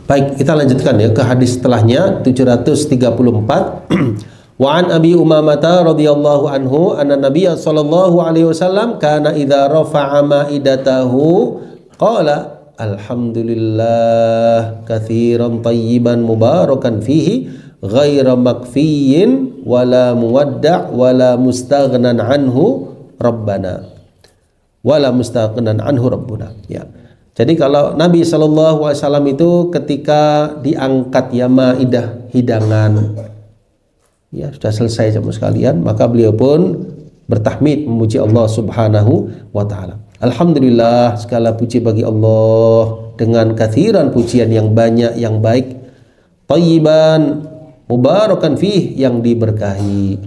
Baik, kita lanjutkan ya ke hadis setelahnya 734. Wa an Abi Umamah radhiyallahu anhu anna Nabiy sallallahu alaihi wasallam kana idza rafa'a ma'idatahu qala alhamdulillah katsiran tayyiban mubarakan fihi ghaira makfiyin wala muwadda' wala mustaghnan anhu rabbana wala mustaghnan anhu rabbuna. Ya. Jadi kalau Nabi sallallahu alaihi wasallam itu ketika diangkat ya maidah hidangan, ya sudah selesai jemaah sekalian, maka beliau pun bertahmid memuji Allah Subhanahu wa taala. Alhamdulillah, segala puji bagi Allah dengan kathiran pujian yang banyak yang baik, thayyiban mubarakan fih yang diberkahi,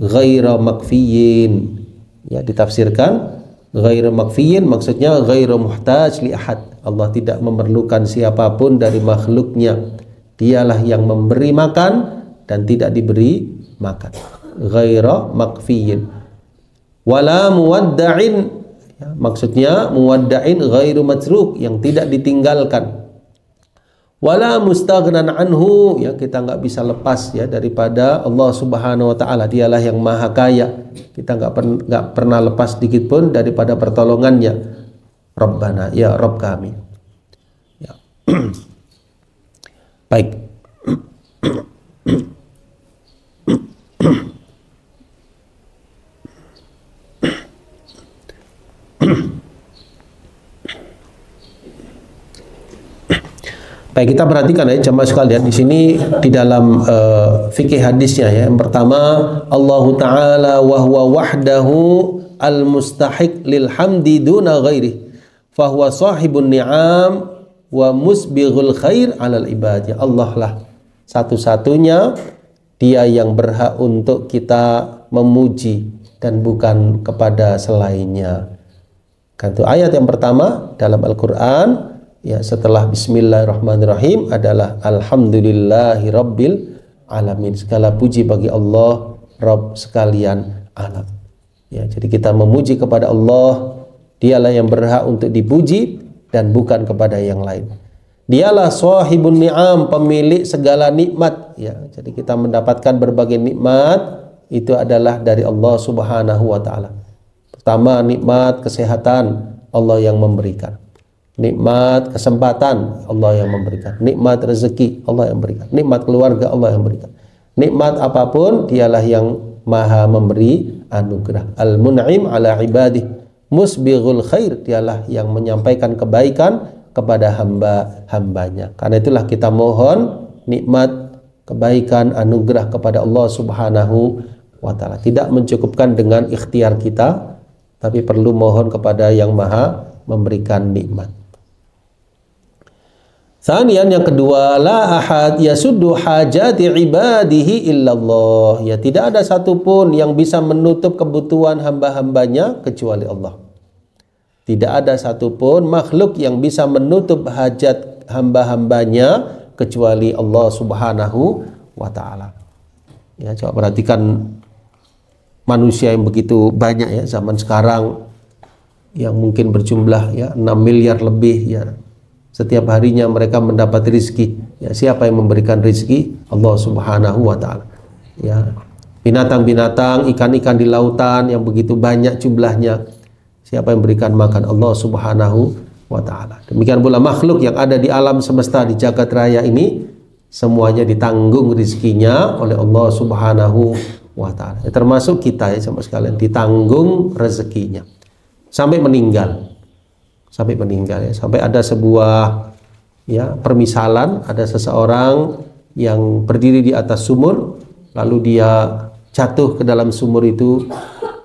ghaira makfiyin. Ya, ditafsirkan ghaira makfiyin maksudnya ghaira muhtaj li ahad. Allah tidak memerlukan siapapun dari makhluknya. Dialah yang memberi makan dan tidak diberi makan. Ghaira makfiyin. Wala muwadda'in, ya, maksudnya muwadda'in ghairu matruk, yang tidak ditinggalkan. Wala mustaghnan anhu, ya, kita nggak bisa lepas ya daripada Allah Subhanahu wa taala. Dialah yang maha kaya. Kita nggak pernah lepas sedikit pun daripada pertolongannya. Rabbana, ya Rabb kami. Ya. Baik. Baik, kita perhatikan ya jemaah sekalian di sini di dalam fikih hadisnya ya. Yang pertama, Allah Ta'ala wa huwa wahdahu al-mustahiq lil hamdi duna ghairih fa huwa sahibun ni'am wa musbighul khair 'alal ibad. Ya, Allah lah satu-satunya, Dia yang berhak untuk kita memuji dan bukan kepada selainnya. Kan itu ayat yang pertama dalam Al-Qur'an. Ya, setelah bismillahirrahmanirrahim adalah alhamdulillahi rabbil alamin. Segala puji bagi Allah, Rabb sekalian alam. Ya, jadi kita memuji kepada Allah, Dialah yang berhak untuk dipuji dan bukan kepada yang lain. Dialah sahibun ni'am, pemilik segala nikmat. Ya, jadi kita mendapatkan berbagai nikmat itu adalah dari Allah Subhanahu wa taala. Pertama, nikmat kesehatan, Allah yang memberikan. Nikmat kesempatan, Allah yang memberikan. Nikmat rezeki, Allah yang memberikan. Nikmat keluarga, Allah yang memberikan. Nikmat apapun, Dialah yang maha memberi anugerah. Al-mun'im ala ibadih, musbighul khair, Dialah yang menyampaikan kebaikan kepada hamba-hambanya. Karena itulah kita mohon nikmat, kebaikan, anugerah kepada Allah Subhanahu wa ta'ala. Tidak mencukupkan dengan ikhtiar kita, tapi perlu mohon kepada yang maha memberikan nikmat. Sanian, yang kedua, la ahad yasuddu hajati ibadihi illallah. Ya, tidak ada satupun yang bisa menutup kebutuhan hamba-hambanya kecuali Allah. Tidak ada satupun makhluk yang bisa menutup hajat hamba-hambanya kecuali Allah Subhanahu wa ta'ala. Ya, coba perhatikan manusia yang begitu banyak ya zaman sekarang, yang mungkin berjumlah ya 6 miliar lebih ya. Setiap harinya mereka mendapat rizki. Ya, siapa yang memberikan rizki? Allah Subhanahu wa ta'ala. Ya, binatang-binatang, ikan-ikan di lautan yang begitu banyak jumlahnya, siapa yang memberikan makan? Allah Subhanahu wa ta'ala. Demikian pula makhluk yang ada di alam semesta, di jagat raya ini, semuanya ditanggung rizkinya oleh Allah Subhanahu wa ta'ala. Ya, termasuk kita ya sama sekalian, ditanggung rezekinya sampai meninggal. Sampai meninggal ya. Sampai ada sebuah ya permisalan, ada seseorang yang berdiri di atas sumur, lalu dia jatuh ke dalam sumur itu,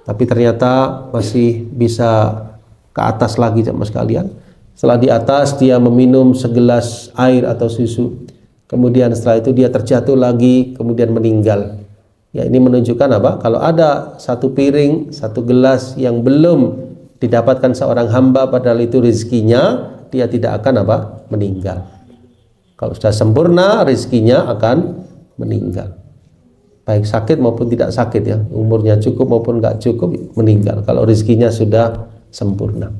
tapi ternyata masih bisa ke atas lagi jemaah sekalian. Setelah di atas, dia meminum segelas air atau susu, kemudian setelah itu dia terjatuh lagi, kemudian meninggal. Ya, ini menunjukkan apa? Kalau ada satu piring, satu gelas yang belum didapatkan seorang hamba padahal itu rezekinya, dia tidak akan apa? Meninggal. Kalau sudah sempurna rezekinya akan meninggal, baik sakit maupun tidak sakit ya, umurnya cukup maupun nggak cukup meninggal kalau rezekinya sudah sempurna.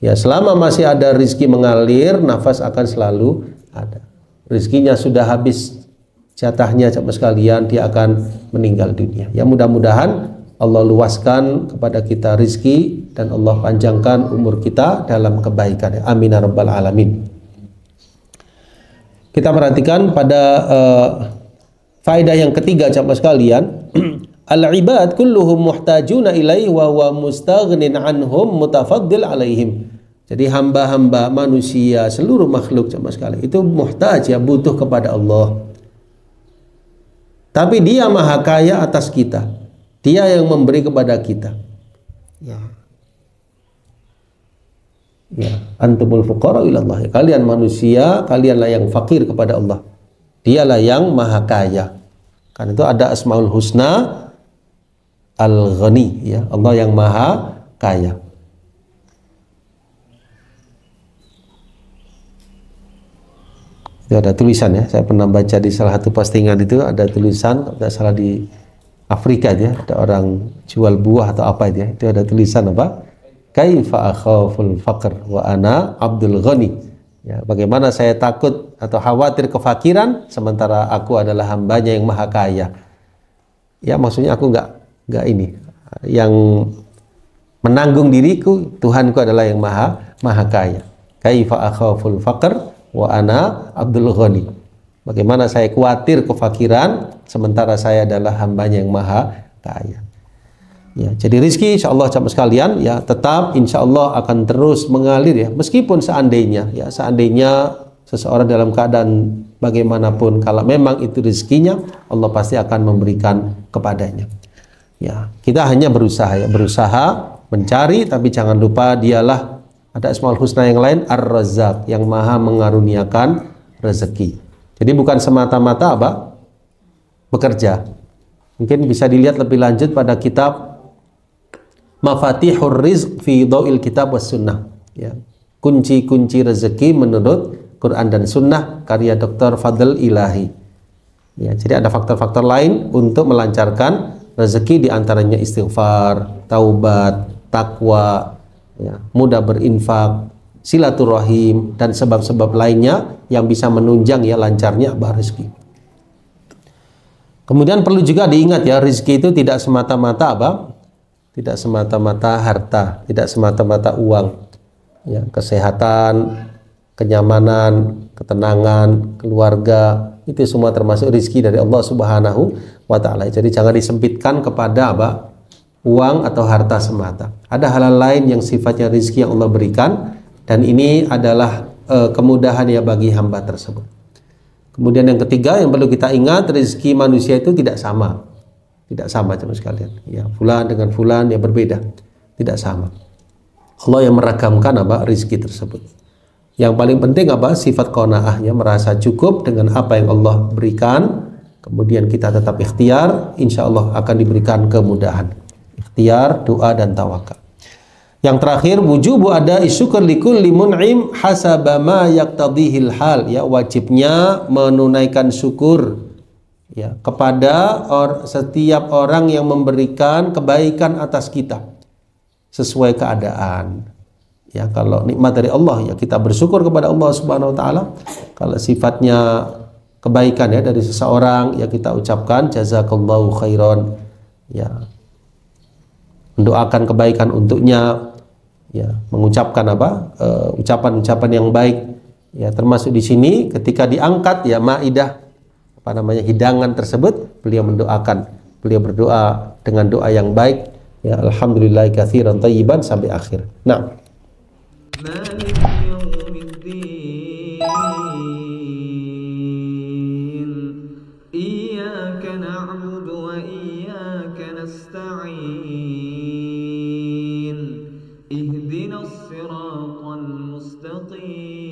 Ya, selama masih ada rizki mengalir, nafas akan selalu ada. Rizkinya sudah habis jatahnya sama sekalian, dia akan meninggal dunia. Ya, mudah-mudahan Allah luaskan kepada kita rizki dan Allah panjangkan umur kita dalam kebaikan. Amin ya rabbal alamin. Kita perhatikan pada faedah yang ketiga jamaah sekalian, al-ibad kulluhum muhtajuna ilaihi wa huwa mustaghnin anhum mutafaddil alaihim. Jadi hamba-hamba manusia, seluruh makhluk jamaah sekalian itu muhtaj, ya, butuh kepada Allah. Tapi dia maha kaya atas kita. Dia yang memberi kepada kita. Ya. Ya, antumul fuqara ilallah. Kalian manusia, kalianlah yang fakir kepada Allah. Dialah yang maha kaya. Karena itu ada Asmaul Husna Al-Ghani, ya, Allah yang maha kaya. Itu ada tulisan, ya, saya pernah baca di salah satu postingan itu ada tulisan, tidak salah di Afrika, ya, ada orang jual buah atau apa itu, ya, itu ada tulisan apa? Kaifa akhaful faqr wa ana Abdul Ghani. Ya, bagaimana saya takut atau khawatir kefakiran sementara aku adalah hambanya yang maha kaya. Ya, maksudnya aku nggak ini yang menanggung diriku, Tuhanku adalah yang maha kaya. Kaifa akhaful faqr wa ana Abdul Ghani. Bagaimana saya khawatir kefakiran sementara saya adalah hambanya yang maha kaya. Ya, jadi rizki insyaallah jamaah sekalian, ya, tetap insyaallah akan terus mengalir, ya, meskipun seandainya seseorang dalam keadaan bagaimanapun, kalau memang itu rezekinya, Allah pasti akan memberikan kepadanya. Ya, kita hanya berusaha mencari, tapi jangan lupa dialah, ada Asmaul Husna yang lain, Ar-Razzaq, yang maha mengaruniakan rezeki. Jadi bukan semata-mata bekerja. Mungkin bisa dilihat lebih lanjut pada kitab Mafatihur Rizq fi Dhau'il Kitab was Sunnah, ya, kunci-kunci rezeki menurut Quran dan Sunnah, karya Dr. Fadl Ilahi. Ya, jadi ada faktor-faktor lain untuk melancarkan rezeki, diantaranya istighfar, taubat, takwa, ya, mudah berinfak, silaturahim, dan sebab-sebab lainnya yang bisa menunjang, ya, lancarnya rezeki. Kemudian perlu juga diingat, ya, rezeki itu tidak semata-mata tidak semata-mata harta, tidak semata-mata uang, ya, kesehatan, kenyamanan, ketenangan, keluarga, itu semua termasuk rezeki dari Allah Subhanahu wa Ta'ala. Jadi jangan disempitkan kepada uang atau harta semata. Ada hal-hal lain yang sifatnya rezeki yang Allah berikan, dan ini adalah kemudahan, ya, bagi hamba tersebut. Kemudian yang ketiga yang perlu kita ingat, rezeki manusia itu tidak sama teman sekalian. Ya, fulan dengan fulan yang berbeda, tidak sama. Allah yang meragamkan rezeki tersebut. Yang paling penting sifat qanaah, ya, merasa cukup dengan apa yang Allah berikan. Kemudian kita tetap ikhtiar, insya Allah akan diberikan kemudahan. Ikhtiar, doa, dan tawakal. Yang terakhir, wujubu ada syukur likulli mun'im hasaba ma yaqtadihil hal, ya, wajibnya menunaikan syukur, ya, kepada setiap orang yang memberikan kebaikan atas kita sesuai keadaan. Ya, kalau nikmat dari Allah, ya, kita bersyukur kepada Allah Subhanahu wa Ta'ala. Kalau sifatnya kebaikan, ya, dari seseorang, ya, kita ucapkan jazakallahu khairan, ya, mendoakan kebaikan untuknya, ya, mengucapkan ucapan-ucapan yang baik, ya, termasuk di sini ketika diangkat, ya, maidah hidangan tersebut, beliau berdoa dengan doa yang baik, ya, alhamdulillah katsiran thayyiban sampai akhir. Nah, اهدنا الصراط المستقيم